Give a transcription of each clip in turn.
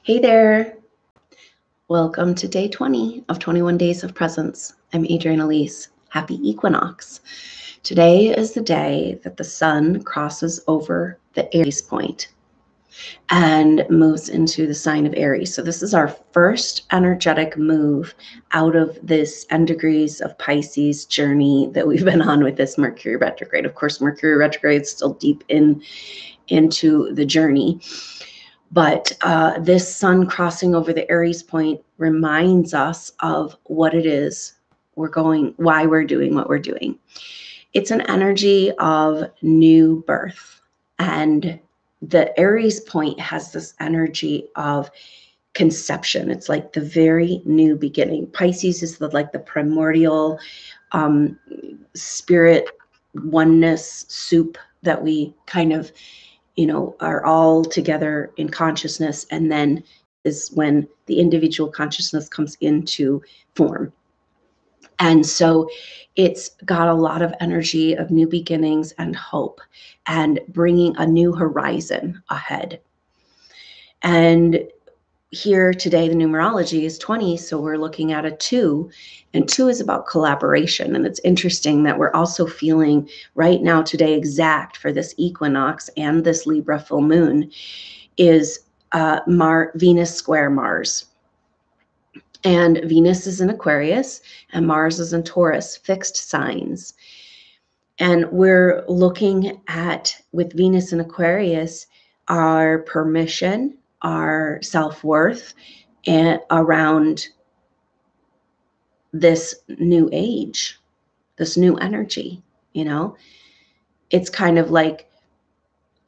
Hey there. Welcome to day 20 of 21 Days of Presence. I'm Adrienne Elise. Happy Equinox. Today is the day that the sun crosses over the Aries point and moves into the sign of Aries. So this is our first energetic move out of this N degrees of Pisces journey that we've been on with this Mercury retrograde. Of course, Mercury retrograde is still deep into the journey. But this sun crossing over the Aries point reminds us of what it is why we're doing what we're doing. It's an energy of new birth. And the Aries point has this energy of conception. It's like the very new beginning. Pisces is the primordial spirit oneness soup that we kind of are all together in consciousness, and then is when the individual consciousness comes into form. And so it's got a lot of energy of new beginnings and hope and bringing a new horizon ahead. And here today, the numerology is 20, so we're looking at a 2, and 2 is about collaboration. And it's interesting that we're also feeling right now today, exact for this equinox and this Libra full moon, is Venus square Mars. And Venus is in Aquarius and Mars is in Taurus, fixed signs. And we're looking at, with Venus in Aquarius, our permission, our self-worth, and around this new age, this new energy. It's kind of like,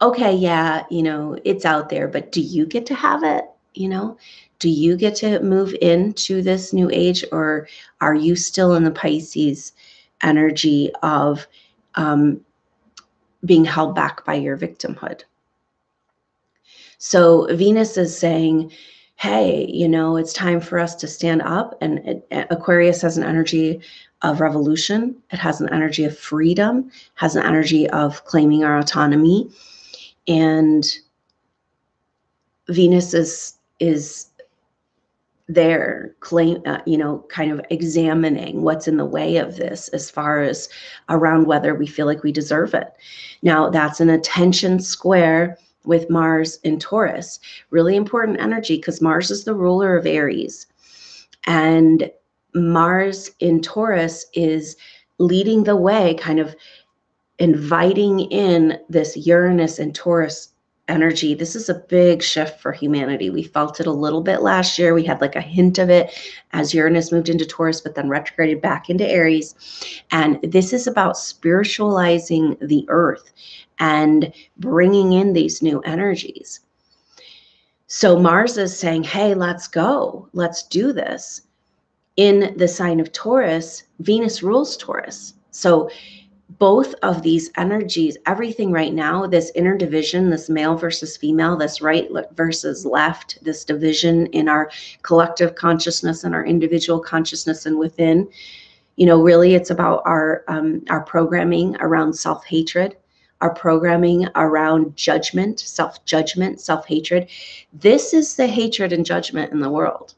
okay, yeah, it's out there, but do you get to have it? Do you get to move into this new age, or are you still in the Pisces energy of being held back by your victimhood? So Venus is saying, hey, it's time for us to stand up. And Aquarius has an energy of revolution. It has an energy of freedom, has an energy of claiming our autonomy. And Venus is there, kind of examining what's in the way of this, as far as around whether we feel like we deserve it. Now, that's an attention square with Mars in Taurus. Really important energy, because Mars is the ruler of Aries. And Mars in Taurus is leading the way, kind of inviting in this Uranus and Taurus energy. This is a big shift for humanity. We felt it a little bit last year. We had like a hint of it as Uranus moved into Taurus, but then retrograded back into Aries. And this is about spiritualizing the earth and bringing in these new energies. So Mars is saying, hey, let's go. Let's do this. In the sign of Taurus, Venus rules Taurus. So both of these energies, everything right now, this inner division, this male versus female, this right versus left, this division in our collective consciousness and our individual consciousness and within, really it's about our programming around self-hatred, our programming around judgment, self-judgment, self-hatred. This is the hatred and judgment in the world.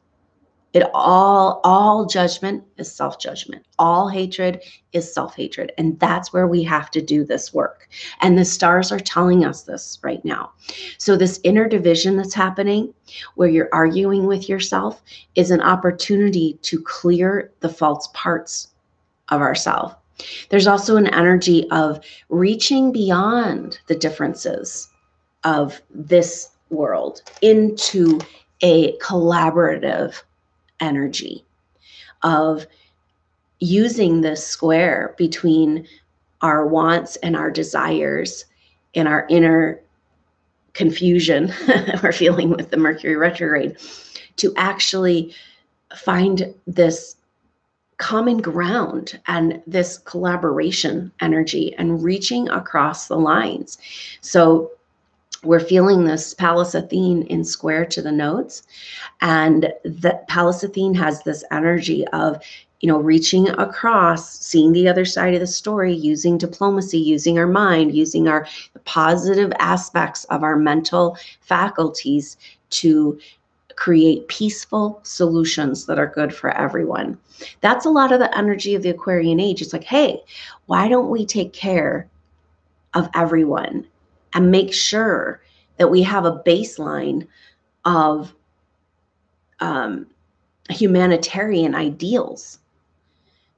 All judgment is self-judgment. All hatred is self-hatred. And that's where we have to do this work. And the stars are telling us this right now. So this inner division that's happening, where you're arguing with yourself, is an opportunity to clear the false parts of ourselves. There's also an energy of reaching beyond the differences of this world into a collaborative energy of using this square between our wants and our desires and our inner confusion we're feeling with the Mercury retrograde, to actually find this common ground and this collaboration energy and reaching across the lines. So we're feeling this Pallas Athene in square to the nodes, and that Pallas Athene has this energy of, reaching across, seeing the other side of the story, using diplomacy, using our mind, using the positive aspects of our mental faculties to create peaceful solutions that are good for everyone. That's a lot of the energy of the Aquarian age. It's like, hey, why don't we take care of everyone and make sure that we have a baseline of humanitarian ideals,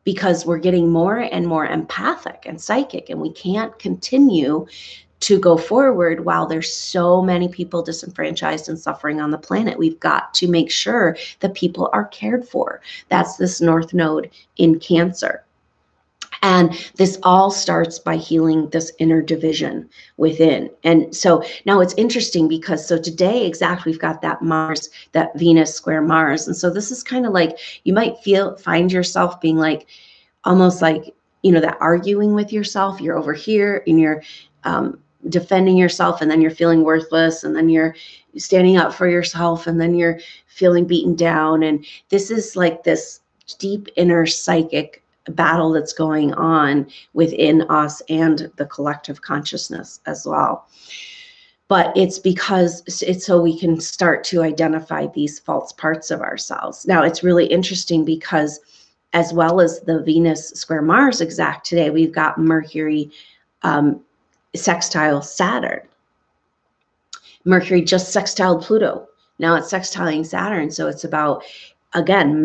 because we're getting more and more empathic and psychic, and we can't continue to go forward while there's so many people disenfranchised and suffering on the planet. We've got to make sure that people are cared for. That's this North Node in Cancer. And this all starts by healing this inner division within. And so now it's interesting because so today exactly we've got that Mars, that Venus square Mars. And so this is kind of like, you might find yourself being like, almost like, you know, that arguing with yourself. You're over here and you're defending yourself, and then you're feeling worthless, and then you're standing up for yourself, and then you're feeling beaten down. And this is like this deep inner psychic battle that's going on within us and the collective consciousness as well. But it's because it's so we can start to identify these false parts of ourselves. Now, it's really interesting because as well as the Venus square Mars exact today, we've got Mercury sextile Saturn. Mercury just sextiled Pluto. Now it's sextiling Saturn. So it's about, again,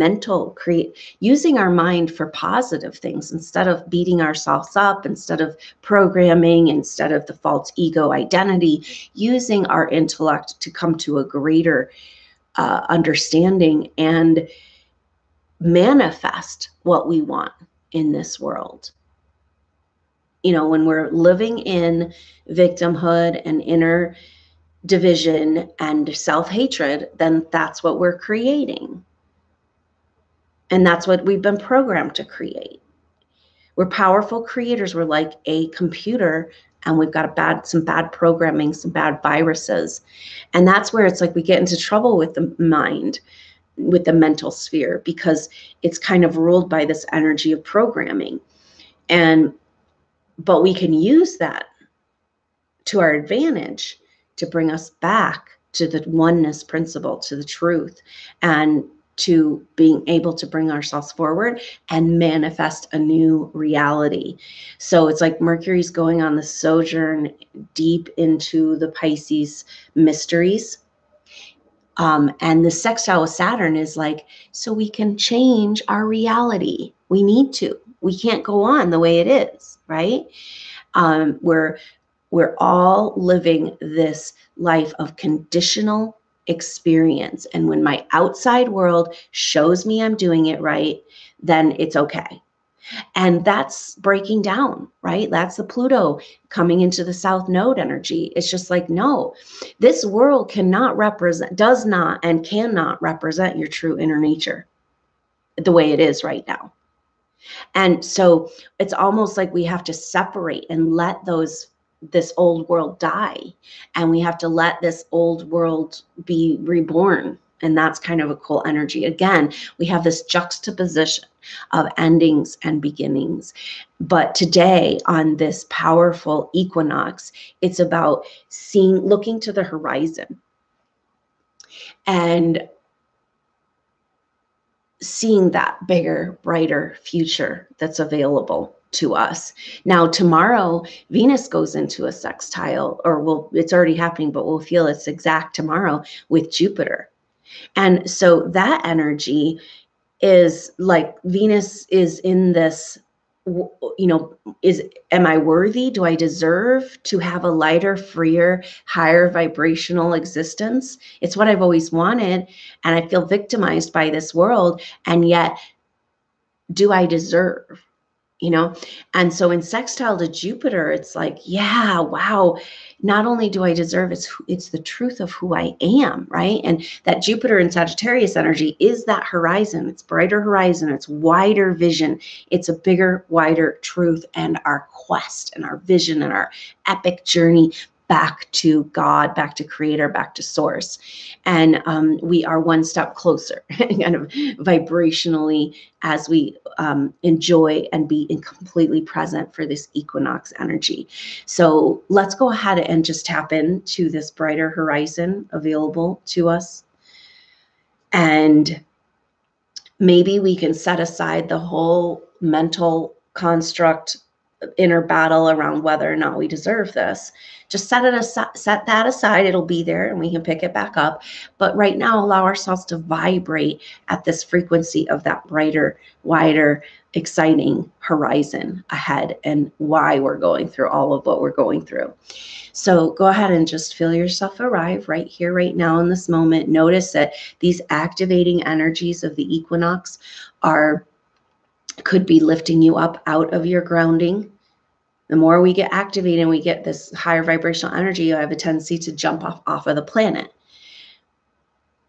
using our mind for positive things instead of beating ourselves up, instead of programming, instead of the false ego identity, using our intellect to come to a greater understanding and manifest what we want in this world. You know, when we're living in victimhood and inner division and self-hatred, then that's what we're creating. And that's what we've been programmed to create. We're powerful creators. We're like a computer, and we've got some bad programming, some bad viruses. And that's where it's like we get into trouble with the mind, with the mental sphere, because it's kind of ruled by this energy of programming. But we can use that to our advantage to bring us back to the oneness principle, to the truth, and to being able to bring ourselves forward and manifest a new reality. So it's like Mercury's going on the sojourn deep into the Pisces mysteries. And the sextile with Saturn is like, so we can change our reality. We need to. We can't go on the way it is, right? We're all living this life of conditional experience. And when my outside world shows me I'm doing it right, then it's okay. And that's breaking down, right? That's the Pluto coming into the South Node energy. It's just like, no, this world does not and cannot represent your true inner nature the way it is right now. And so it's almost like we have to separate and let this old world die. And we have to let this old world be reborn. And that's kind of a cool energy. Again, we have this juxtaposition of endings and beginnings. But today on this powerful equinox, it's about looking to the horizon and seeing that bigger, brighter future that's available to us. Now, tomorrow, Venus goes into a sextile, it's already happening, but we'll feel it's exact tomorrow with Jupiter. And so that energy is like Venus is in this, you know, am I worthy? Do I deserve to have a lighter, freer, higher vibrational existence? It's what I've always wanted. And I feel victimized by this world. And yet, do I deserve? You know? And so in sextile to Jupiter, it's like, yeah, wow. Not only do I deserve, it's the truth of who I am, right? And that Jupiter in Sagittarius energy is that horizon. It's brighter horizon. It's wider vision. It's a bigger, wider truth, and our quest and our vision and our epic journey back to God, back to Creator, back to Source. And we are one step closer, kind of vibrationally, as we enjoy and be completely present for this equinox energy. So let's go ahead and just tap into this brighter horizon available to us. And maybe we can set aside the whole mental construct, inner battle around whether or not we deserve this. Just set that aside. It'll be there and we can pick it back up. But right now, allow ourselves to vibrate at this frequency of that brighter, wider, exciting horizon ahead, and why we're going through all of what we're going through. So go ahead and just feel yourself arrive right here, right now in this moment. Notice that these activating energies of the equinox could be lifting you up out of your grounding. The more we get activated and we get this higher vibrational energy, you have a tendency to jump off of the planet.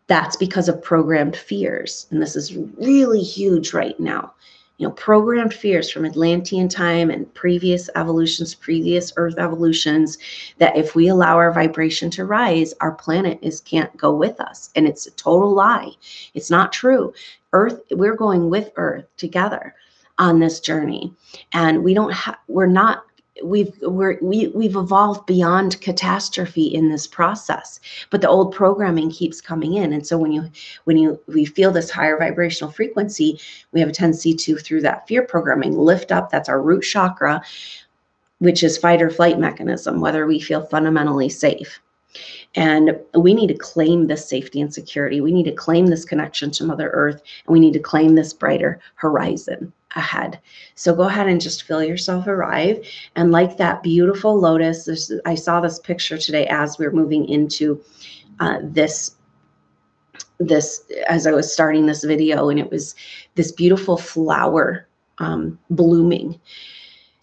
That's because of programmed fears. And this is really huge right now. You know, programmed fears from Atlantean time and previous evolutions, previous Earth evolutions, that if we allow our vibration to rise, our planet can't go with us. And it's a total lie. It's not true. Earth, we're going with Earth together on this journey. And we've evolved beyond catastrophe in this process, but the old programming keeps coming in. And so when we feel this higher vibrational frequency, we have a tendency to, through that fear programming, lift up. That's our root chakra, which is fight or flight mechanism, whether we feel fundamentally safe. And we need to claim this safety and security. We need to claim this connection to Mother Earth, and we need to claim this brighter horizon ahead. So go ahead and just feel yourself arrive. And like that beautiful lotus, I saw this picture today as we were moving into this as I was starting this video, and it was this beautiful flower blooming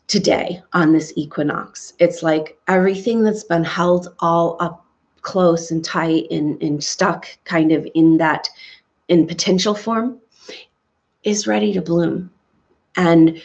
today on this equinox. It's like everything that's been held all up close and tight and stuck kind of in potential form is ready to bloom. And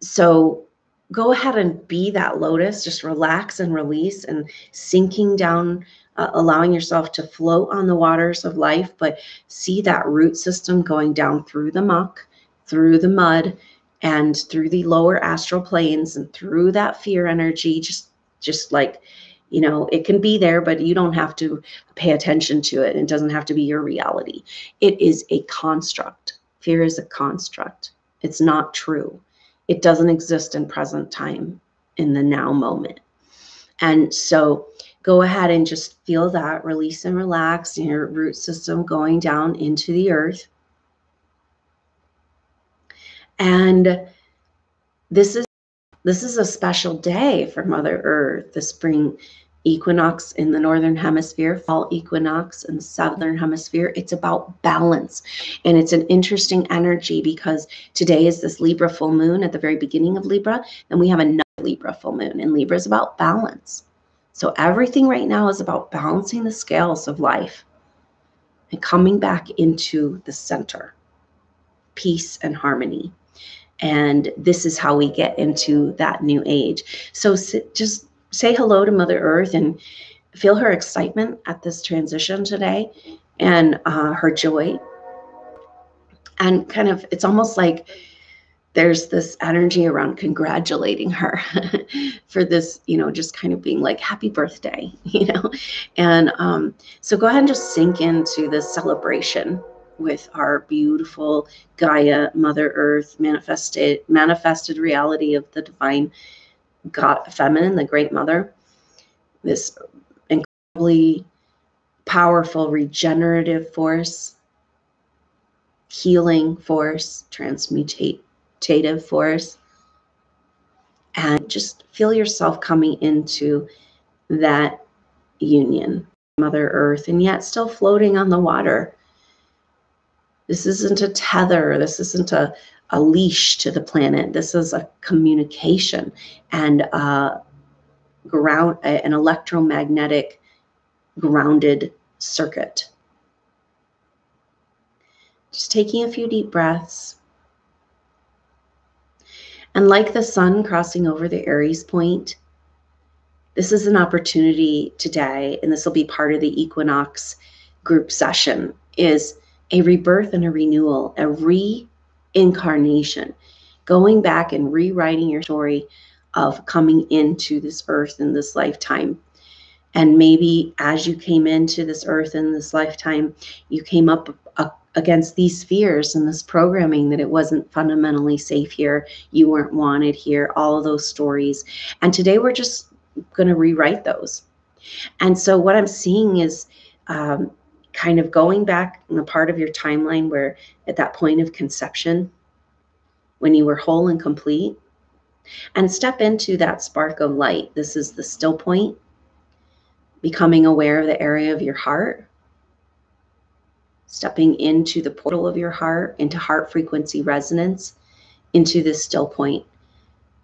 so go ahead and be that lotus. Just relax and release and sinking down, allowing yourself to float on the waters of life, but see that root system going down through the muck, through the mud, and through the lower astral planes, and through that fear energy. Just like, you know, it can be there, but you don't have to pay attention to it. It doesn't have to be your reality. It is a construct. Fear is a construct. It's not true. It doesn't exist in present time, in the now moment. And so go ahead and just feel that, release and relax your root system going down into the earth. And this is a special day for Mother Earth, the spring equinox in the northern hemisphere, fall equinox in the southern hemisphere. It's about balance. And it's an interesting energy because today is this Libra full moon at the very beginning of Libra, and we have another Libra full moon, and Libra is about balance. So everything right now is about balancing the scales of life and coming back into the center, peace and harmony. And this is how we get into that new age. So just say hello to Mother Earth and feel her excitement at this transition today, and her joy. And kind of, it's almost like there's this energy around congratulating her for this, you know, just kind of being like, happy birthday, you know. And so go ahead and just sink into this celebration with our beautiful Gaia, Mother Earth, manifested reality of the divine God, feminine, the Great Mother, this incredibly powerful regenerative force, healing force, transmutative force. And just feel yourself coming into that union, Mother Earth, and yet still floating on the water. This isn't a tether. This isn't a leash to the planet. This is a communication and an electromagnetic grounded circuit. Just taking a few deep breaths. And like the sun crossing over the Aries point, this is an opportunity today, and this will be part of the Equinox group session, is a rebirth and a renewal, a reincarnation, going back and rewriting your story of coming into this earth in this lifetime. And maybe as you came into this earth in this lifetime, you came up against these fears and this programming that it wasn't fundamentally safe here, you weren't wanted here, all of those stories. And today we're just going to rewrite those. And so what I'm seeing is kind of going back in the part of your timeline where at that point of conception, when you were whole and complete, and step into that spark of light. This is the still point, becoming aware of the area of your heart, stepping into the portal of your heart, into heart frequency resonance, into this still point.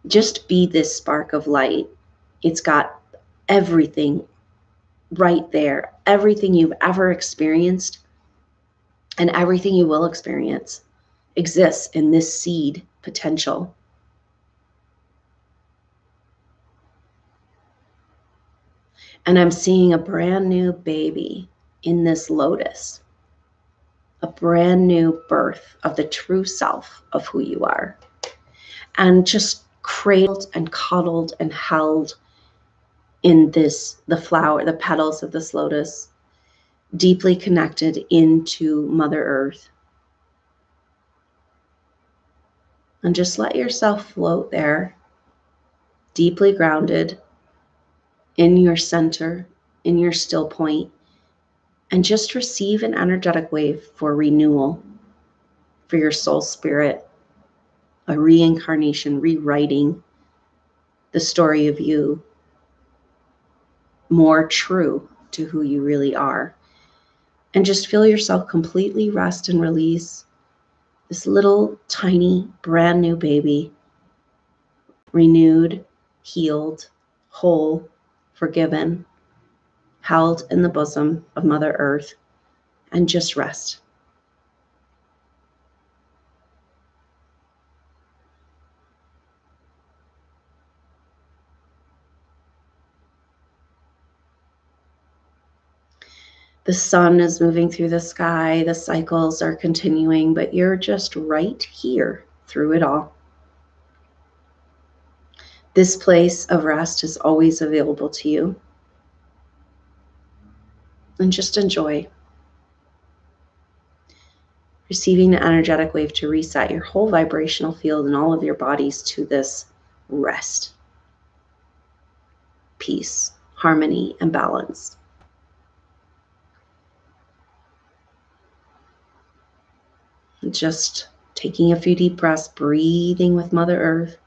Just be this spark of light. It's got everything right there. Everything you've ever experienced and everything you will experience exists in this seed potential. And I'm seeing a brand new baby in this lotus, a brand new birth of the true self of who you are. And just cradled and cuddled and held in this, the flower, the petals of this lotus, deeply connected into Mother Earth. And just let yourself float there, deeply grounded in your center, in your still point, and just receive an energetic wave for renewal, for your soul spirit, a reincarnation, rewriting the story of you more true to who you really are. And just feel yourself completely rest and release this little tiny brand new baby, renewed, healed, whole, forgiven, held in the bosom of Mother Earth, and just rest. The sun is moving through the sky, the cycles are continuing, but you're just right here through it all. This place of rest is always available to you. And just enjoy receiving the energetic wave to reset your whole vibrational field and all of your bodies to this rest, peace, harmony, and balance. Just taking a few deep breaths, breathing with Mother Earth.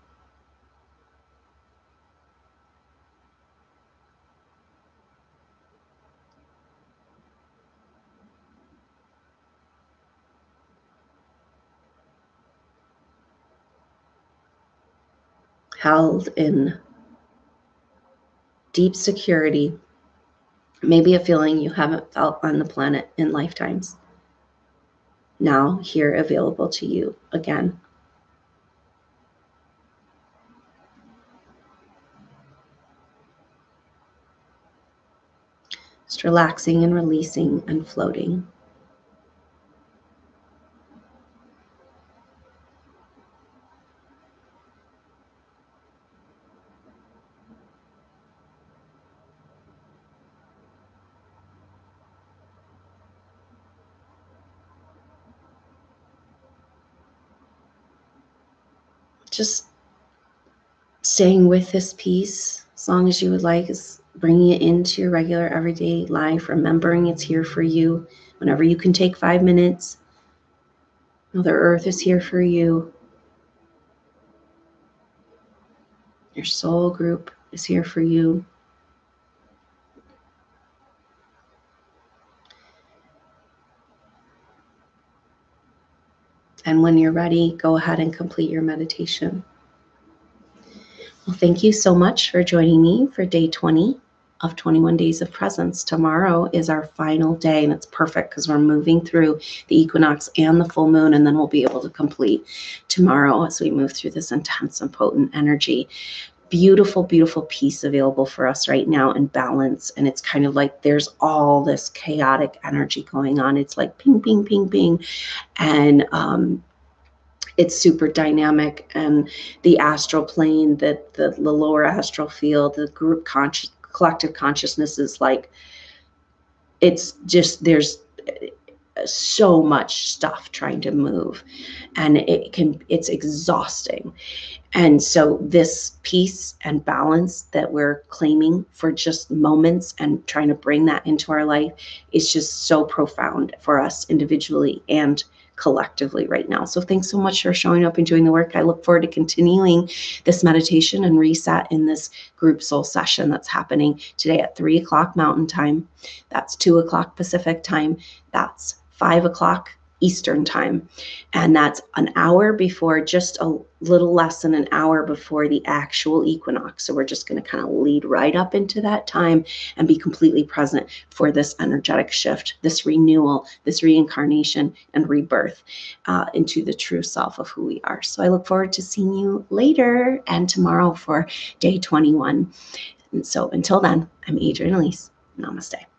Held in deep security, maybe a feeling you haven't felt on the planet in lifetimes. Now here available to you again. Just relaxing and releasing and floating. Just staying with this piece as long as you would like, is bringing it into your regular everyday life, remembering it's here for you whenever you can take 5 minutes. Mother Earth is here for you. Your soul group is here for you. And when you're ready, go ahead and complete your meditation. Well, thank you so much for joining me for day 20 of 21 Days of Presence. Tomorrow is our final day, and it's perfect because we're moving through the equinox and the full moon, and then we'll be able to complete tomorrow as we move through this intense and potent energy. Beautiful, beautiful piece available for us right now in balance. And it's kind of like there's all this chaotic energy going on. It's like ping, ping, ping, ping. And it's super dynamic. And the astral plane, the lower astral field, the group collective consciousness is like, it's just, there's so much stuff trying to move, and it's exhausting. And so this peace and balance that we're claiming for just moments and trying to bring that into our life is just so profound for us individually and collectively right now. So thanks so much for showing up and doing the work. I look forward to continuing this meditation and reset in this group soul session that's happening today at 3 o'clock Mountain Time. That's 2 o'clock Pacific Time. That's 5 o'clock Eastern Time. And that's an hour before, just a little less than an hour before the actual equinox. So we're just going to kind of lead right up into that time and be completely present for this energetic shift, this renewal, this reincarnation and rebirth into the true self of who we are. So I look forward to seeing you later and tomorrow for day 21. And so until then, I'm Adrienne Elise. Namaste.